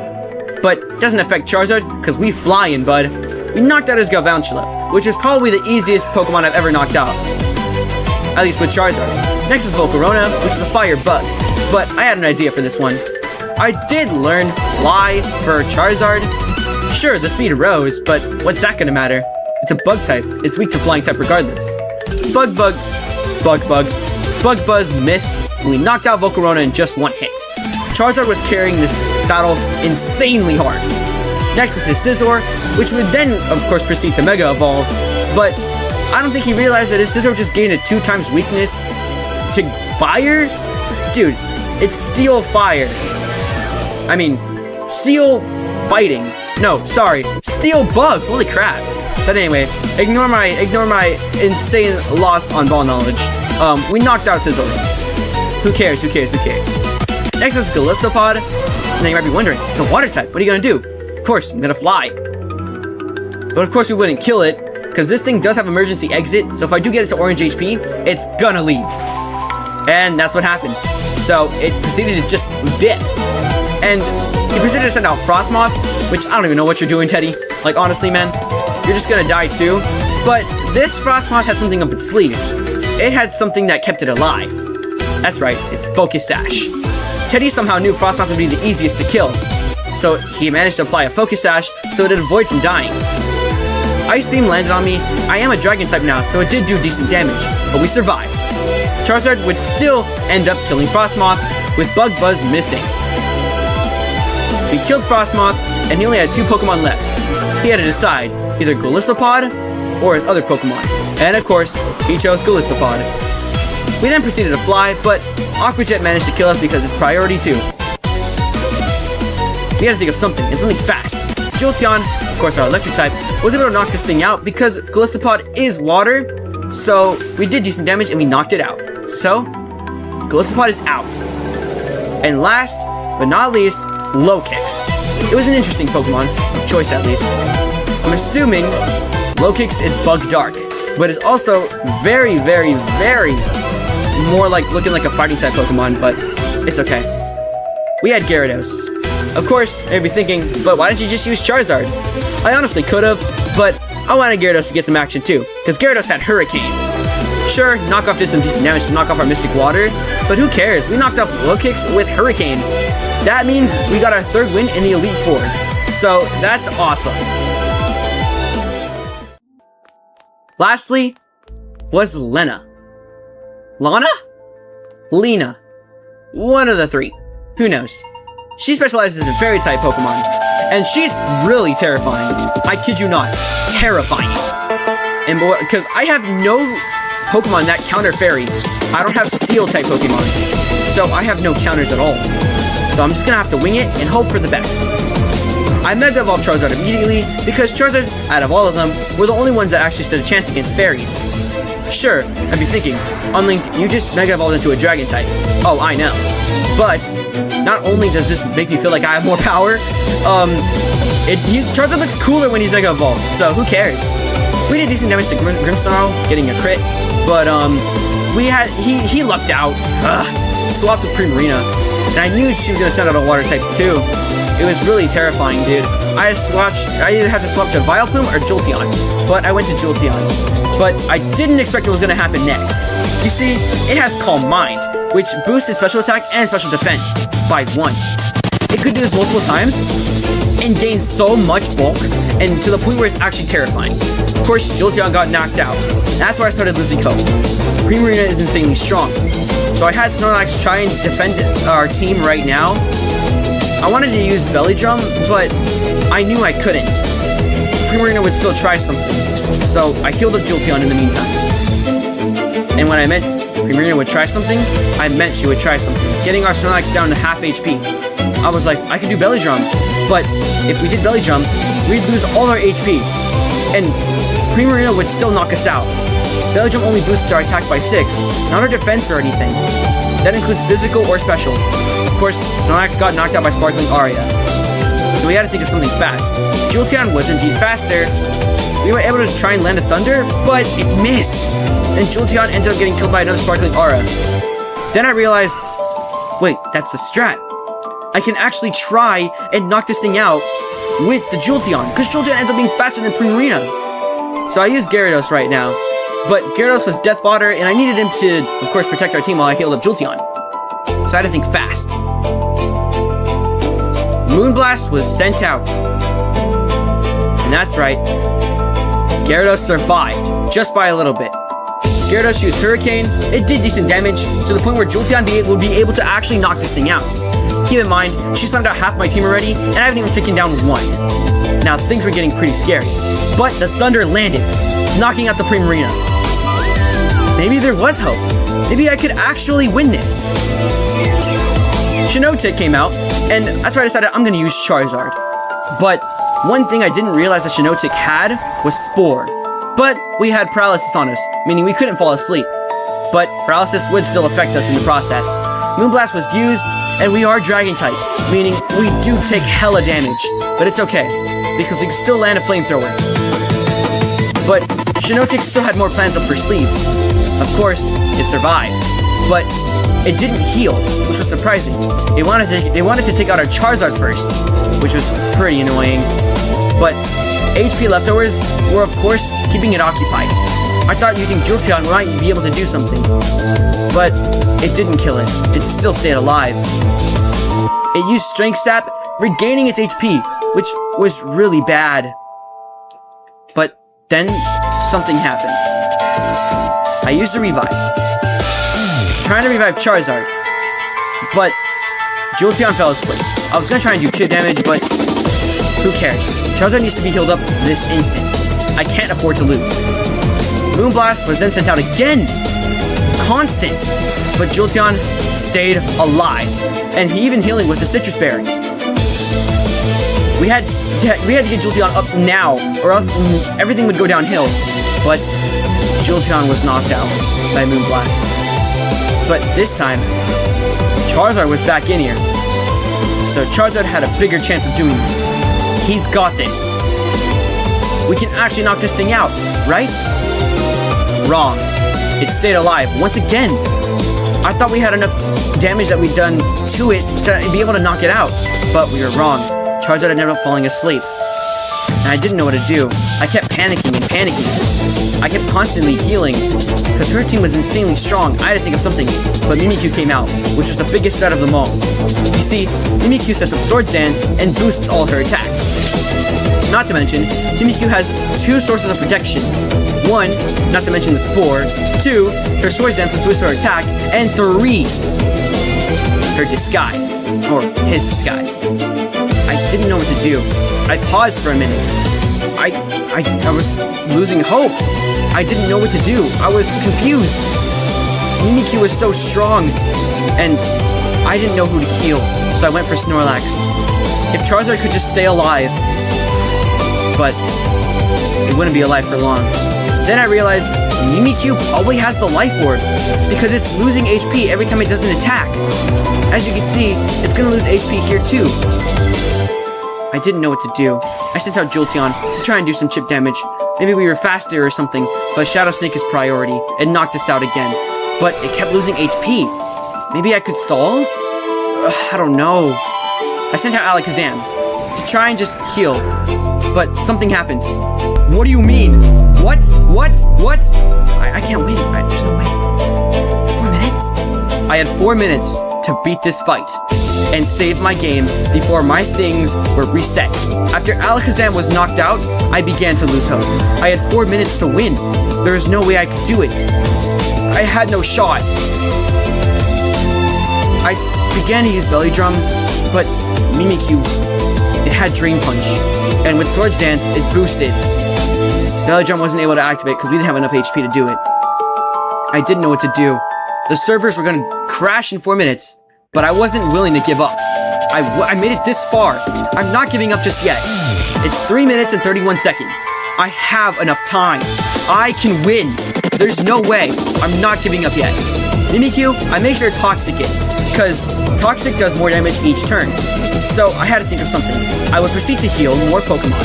But doesn't affect Charizard, because we flying, bud. We knocked out his Galvantula, which is probably the easiest Pokemon I've ever knocked out. At least with Charizard. Next is Volcarona, which is a fire bug. But I had an idea for this one. I did learn Fly for Charizard. Sure, the speed rose, but what's that gonna matter? It's a bug type. It's weak to flying type regardless. Bug Buzz missed, and we knocked out Volcarona in just one hit. Charizard was carrying this battle insanely hard. Next was his Scizor, which would then, of course, proceed to Mega Evolve, but I don't think he realized that his Scizor just gained a 2x weakness to Fire? Dude, it's Steel Fire. I mean, Steel Fighting. No, sorry, Steel Bug, holy crap. But anyway, ignore my insane loss on ball knowledge. We knocked out Scizor. Who cares? Next is Golisopod. Now you might be wondering, it's a water type, what are you gonna do? Of course, I'm gonna fly. But of course we wouldn't kill it, because this thing does have emergency exit, so if I do get it to orange HP, it's gonna leave. And that's what happened. So it proceeded to just dip. And he proceeded to send out Frostmoth, which I don't even know what you're doing, Teddy. Like, honestly, man, you're just gonna die too. But this Frostmoth had something up its sleeve. It had something that kept it alive. That's right, it's Focus Sash. Teddy somehow knew Frostmoth would be the easiest to kill. So he managed to apply a Focus Sash so it would avoid from dying. Ice Beam landed on me. I am a Dragon type now, so it did do decent damage, but we survived. Charizard would still end up killing Frostmoth, with Bug Buzz missing. We killed Frostmoth, and he only had 2 Pokemon left. He had to decide, either Golisopod or his other Pokemon. And of course, he chose Golisopod. We then proceeded to fly, but Aqua Jet managed to kill us because it's priority 2. We had to think of something, and something fast. Jolteon, of course our electric type, was able to knock this thing out because Golisopod is water, so we did decent damage and we knocked it out. So, Golisopod is out. And last, but not least, Low Kicks. It was an interesting Pokemon, of choice at least. I'm assuming Low Kicks is Bug Dark, but is also very more like looking like a fighting type Pokemon, but it's okay. We had Gyarados. Of course, you'd be thinking, but why didn't you just use Charizard? I honestly could've, but I wanted Gyarados to get some action too, because Gyarados had Hurricane. Sure, Knockoff did some decent damage to knock off our Mystic Water, but who cares? We knocked off Low Kicks with Hurricane. That means we got our 3rd win in the Elite Four, so that's awesome. Lastly, was Lena. Lana? Lena. One of the 3. Who knows? She specializes in Fairy-type Pokemon, and she's really terrifying. I kid you not, terrifying. And because I have no Pokemon that counter Fairy. I don't have Steel-type Pokemon, so I have no counters at all. So I'm just gonna have to wing it and hope for the best. I Mega Evolved Charizard immediately, because Charizard, out of all of them, were the only ones that actually stood a chance against Fairies. Sure, I'd be thinking, Unlink, you just Mega Evolved into a Dragon type. Oh, I know. But, not only does this make me feel like I have more power, Charizard looks cooler when he's Mega Evolved, so who cares? We did decent damage to Grimmsnarl, getting a crit, but, he lucked out. Swapped with Primarina, and I knew she was gonna send out a water type too. It was really terrifying, dude. I either had to swap to Vileplume or Jolteon, but I went to Jolteon. But I didn't expect it was gonna happen next. You see, it has Calm Mind, which boosts its special attack and special defense by 1. It could do this multiple times and gain so much bulk, and to the point where it's actually terrifying. Of course, Jolteon got knocked out. That's where I started losing hope. Primarina is insanely strong, so I had Snorlax try and defend our team right now. I wanted to use Belly Drum, but I knew I couldn't. Primarina would still try something, so I healed up Jolteon in the meantime. And when I meant Primarina would try something, I meant she would try something. Getting our Snorlax down to half HP. I was like, I could do Belly Drum, but if we did Belly Drum, we'd lose all our HP. And Primarina would still knock us out. Belly Drum only boosts our attack by 6, not our defense or anything. That includes physical or special. Of course, Snorlax got knocked out by Sparkling Aria, so we had to think of something fast. Jolteon was indeed faster. We were able to try and land a Thunder, but it missed. And Jolteon ended up getting killed by another Sparkling Aura. Then I realized, wait, that's the strat. I can actually try and knock this thing out with the Jolteon, because Jolteon ends up being faster than Primarina. So I use Gyarados right now, but Gyarados was Death Fodder, and I needed him to, of course, protect our team while I healed up Jolteon. So I had to think fast. Moonblast was sent out. And that's right, Gyarados survived, just by a little bit. Gyarados used Hurricane, it did decent damage, to the point where Jolteon would be able to actually knock this thing out. Keep in mind, she slammed out half my team already, and I haven't even taken down one. Now, things were getting pretty scary. But the Thunder landed, knocking out the Primarina. Maybe there was hope. Maybe I could actually win this. Shiinotic came out, and that's why I decided I'm going to use Charizard. But one thing I didn't realize that Shiinotic had was Spore. But we had Paralysis on us, meaning we couldn't fall asleep. But Paralysis would still affect us in the process. Moonblast was used, and we are Dragon type, meaning we do take hella damage. But it's okay, because we can still land a Flamethrower. But Shiinotic still had more plans up her sleeve. Of course, it survived, but it didn't heal, which was surprising. They wanted to take out our Charizard first, which was pretty annoying. But HP leftovers were, of course, keeping it occupied. I thought using Jolteon might be able to do something, but it didn't kill it. It still stayed alive. It used Strength Sap, regaining its HP, which was really bad. But then something happened. I used a revive, trying to revive Charizard, but Jolteon fell asleep. I was gonna try and do chip damage, but who cares? Charizard needs to be healed up this instant. I can't afford to lose. Moonblast was then sent out again. Constant. But Jolteon stayed alive. And he even healing with the Citrus Berry. We had to get Jolteon up now, or else everything would go downhill. But Jolteon was knocked out by Moonblast. But this time, Charizard was back in here. So Charizard had a bigger chance of doing this. He's got this. We can actually knock this thing out, right? Wrong. It stayed alive once again. I thought we had enough damage that we'd done to it to be able to knock it out, but we were wrong. Charizard ended up falling asleep, and I didn't know what to do. I kept panicking and panicking. I kept constantly healing, because her team was insanely strong. I had to think of something, but Mimikyu came out, which was the biggest threat of them all. You see, Mimikyu sets up Swords Dance and boosts all her attack. Not to mention, Mimikyu has 2 sources of protection. 1, not to mention the Spore. 2, her Swords Dance will boost her attack. And 3, her Disguise. Or his Disguise. I didn't know what to do. I paused for a minute. I was losing hope. I didn't know what to do. I was confused. Mimikyu was so strong, and I didn't know who to heal, so I went for Snorlax. If Charizard could just stay alive, but it wouldn't be alive for long. Then I realized Mimikyu probably has the Life Orb, because it's losing HP every time it does an attack. As you can see, it's gonna lose HP here too. I didn't know what to do. I sent out Jolteon to try and do some chip damage. Maybe we were faster or something, but Shadow Snake is priority. It knocked us out again. But it kept losing HP. Maybe I could stall? I don't know. I sent out Alakazam to try and just heal, but something happened. What do you mean? What? I can't wait. There's no way. 4 minutes? I had 4 minutes to beat this fight and save my game before my things were reset. After Alakazam was knocked out, I began to lose hope. I had 4 minutes to win. There was no way I could do it. I had no shot. I began to use Belly Drum, but Mimikyu, it had Drain Punch, and with Swords Dance, it boosted. Belly Drum wasn't able to activate because we didn't have enough HP to do it. I didn't know what to do. The servers were gonna crash in 4 minutes, but I wasn't willing to give up. I made it this far. I'm not giving up just yet. It's 3 minutes and 31 seconds. I have enough time. I can win. There's no way. I'm not giving up yet. Mimikyu, I made sure to Toxic it, because Toxic does more damage each turn. So I had to think of something. I would proceed to heal more Pokemon.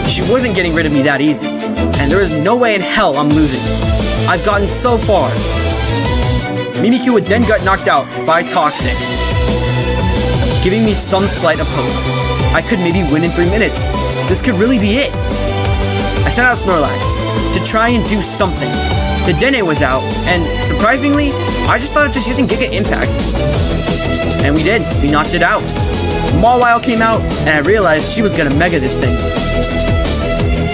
She wasn't getting rid of me that easy, and there is no way in hell I'm losing. I've gotten so far. Mimikyu would then get knocked out by Toxic, giving me some slight of hope. I could maybe win in 3 minutes. This could really be it. I sent out Snorlax to try and do something. The Dene was out, and surprisingly, I just thought of just using Giga Impact. And we did. We knocked it out. Mawile came out, and I realized she was gonna Mega this thing.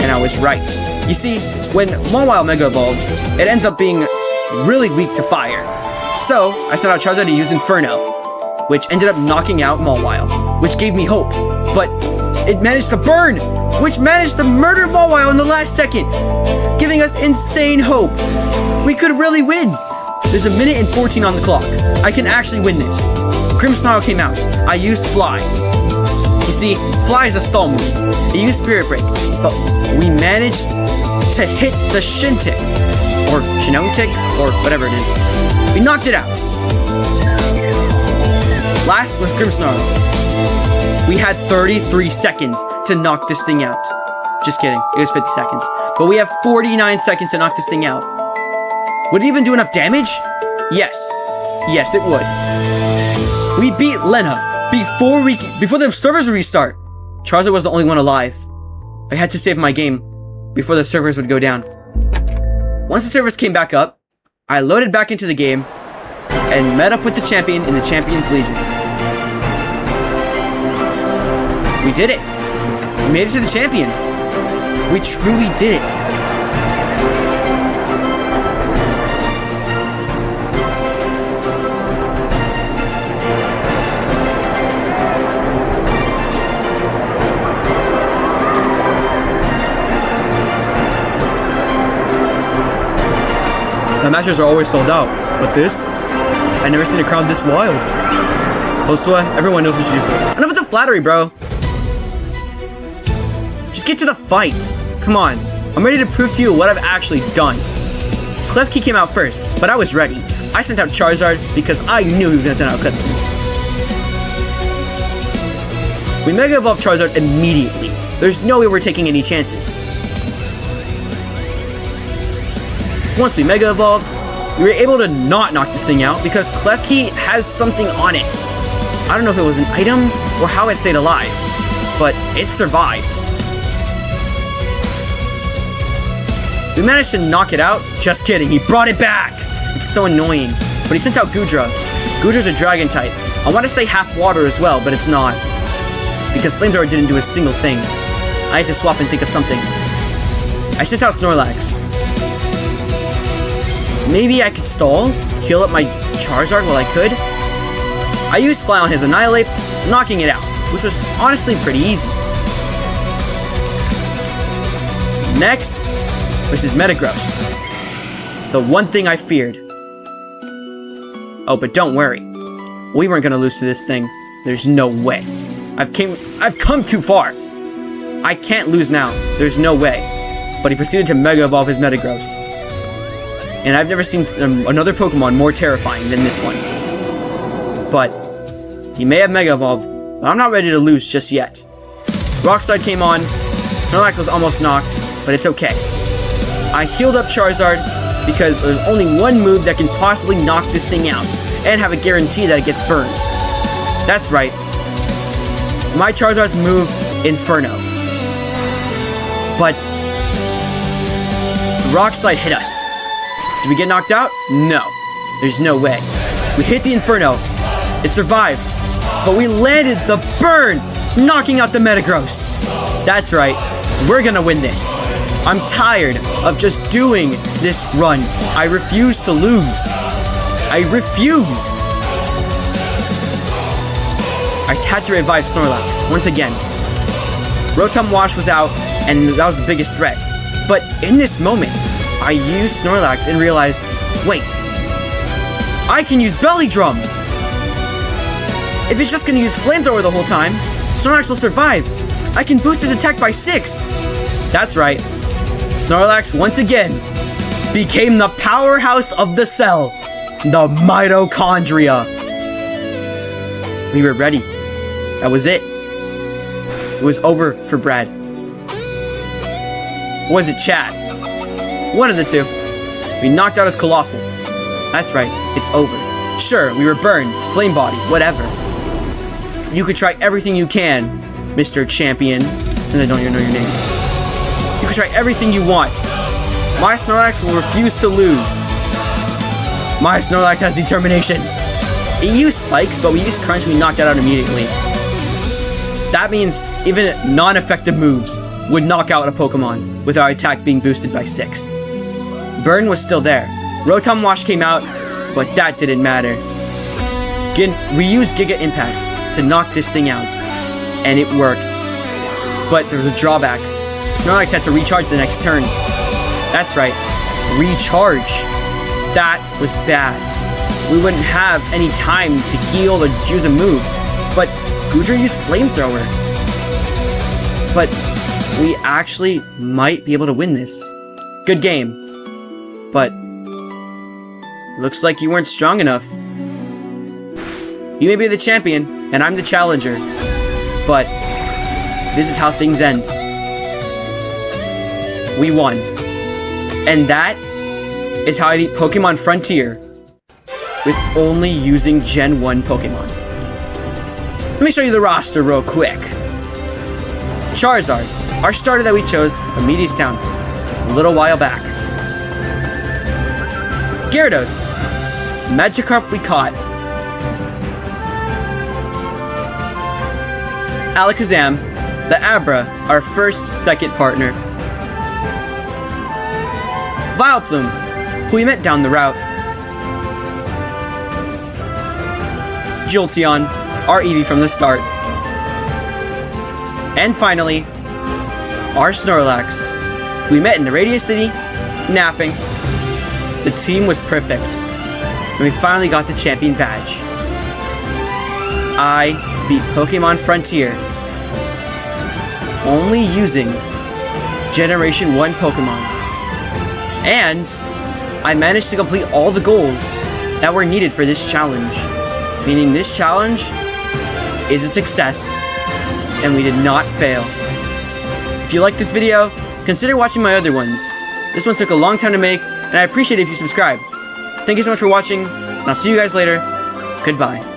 And I was right. You see, when Mawile Mega Evolves, it ends up being really weak to fire. So, I sent out Charizard to use Inferno, which ended up knocking out Mawile, which gave me hope. But it managed to burn, which managed to murder Mawile in the last second, giving us insane hope. We could really win. There's 1 minute and 14 on the clock. I can actually win this. Grimmsnarl came out. I used Fly. You see, Fly is a stall move. It used Spirit Break, but we managed to hit the Shintic, or Shinontic, or whatever it is. We knocked it out. Last was Grimmsnarl. We had 33 seconds to knock this thing out. Just kidding, it was 50 seconds. But we have 49 seconds to knock this thing out. Would it even do enough damage? Yes. Yes, it would. We beat Lena before the servers would restart. Charizard was the only one alive. I had to save my game before the servers would go down. Once the servers came back up, I loaded back into the game and met up with the champion in the Champions Legion. We did it. We made it to the champion. We truly did it. My matches are always sold out, but this? I never seen a crowd this wild. Hosua, everyone knows what you do first. Enough with the flattery, bro. Just get to the fight. Come on. I'm ready to prove to you what I've actually done. Klefki came out first, but I was ready. I sent out Charizard because I knew he was gonna send out Klefki. We Mega Evolved Charizard immediately. There's no way we're taking any chances. Once we Mega Evolved, we were able to not knock this thing out because Klefki has something on it. I don't know if it was an item or how it stayed alive, but it survived. We managed to knock it out. Just kidding, he brought it back. It's so annoying. But he sent out Goodra. Goodra's a dragon type. I want to say half water as well, but it's not. Because Flamethrower didn't do a single thing. I had to swap and think of something. I sent out Snorlax. Maybe I could stall, heal up my Charizard while I could. I used Fly on his Annihilate, knocking it out, which was honestly pretty easy. Next was his Metagross. The one thing I feared. Oh, but don't worry. We weren't gonna lose to this thing. There's no way. I've come too far. I can't lose now. There's no way. But he proceeded to Mega Evolve his Metagross. And I've never seen another Pokemon more terrifying than this one. But he may have Mega Evolved, but I'm not ready to lose just yet. Rock Slide came on. Snorlax was almost knocked, but it's okay. I healed up Charizard because there's only one move that can possibly knock this thing out and have a guarantee that it gets burned. That's right. My Charizard's move, Inferno. But Rock Slide hit us. Did we get knocked out? No. There's no way. We hit the Inferno. It survived. But we landed the burn, knocking out the Metagross. That's right. We're gonna win this. I'm tired of just doing this run. I refuse to lose. I refuse. I had to revive Snorlax once again. Rotom Wash was out, and that was the biggest threat. But in this moment, I used Snorlax and realized, wait, I can use Belly Drum! If it's just gonna use Flamethrower the whole time, Snorlax will survive. I can boost his attack by 6. That's right. Snorlax once again became the powerhouse of the cell, the mitochondria. We were ready. That was it. It was over for Brad. Or was it Chad? One of the two. We knocked out his Colossal. That's right, it's over. Sure, we were burned, flame body, whatever. You could try everything you can, Mr. Champion, since I don't even know your name. You could try everything you want. My Snorlax will refuse to lose. My Snorlax has determination. It used spikes, but we used crunch and we knocked it out immediately. That means even non-effective moves would knock out a Pokemon with our attack being boosted by 6. Burn was still there. Rotom Wash came out, but that didn't matter. We used Giga Impact to knock this thing out, and it worked. But there was a drawback. Snorlax had to recharge the next turn. That's right, recharge. That was bad. We wouldn't have any time to heal or use a move, but Goodra used Flamethrower. But we actually might be able to win this. Good game. But looks like you weren't strong enough. You may be the champion, and I'm the challenger. But this is how things end. We won. And that is how I beat Pokemon Frontier with only using Gen 1 Pokemon. Let me show you the roster real quick. Charizard, our starter that we chose from Meteor's Town a little while back. Gyarados, Magikarp we caught. Alakazam, the Abra, our second partner. Vileplume, who we met down the route. Jolteon, our Eevee from the start. And finally, our Snorlax, who we met in the Radius City, napping. The team was perfect, and we finally got the champion badge. I beat Pokemon Frontier only using Generation 1 Pokemon. And I managed to complete all the goals that were needed for this challenge, meaning this challenge is a success, and we did not fail. If you like this video, consider watching my other ones. This one took a long time to make, and I appreciate it if you subscribe. Thank you so much for watching, and I'll see you guys later. Goodbye.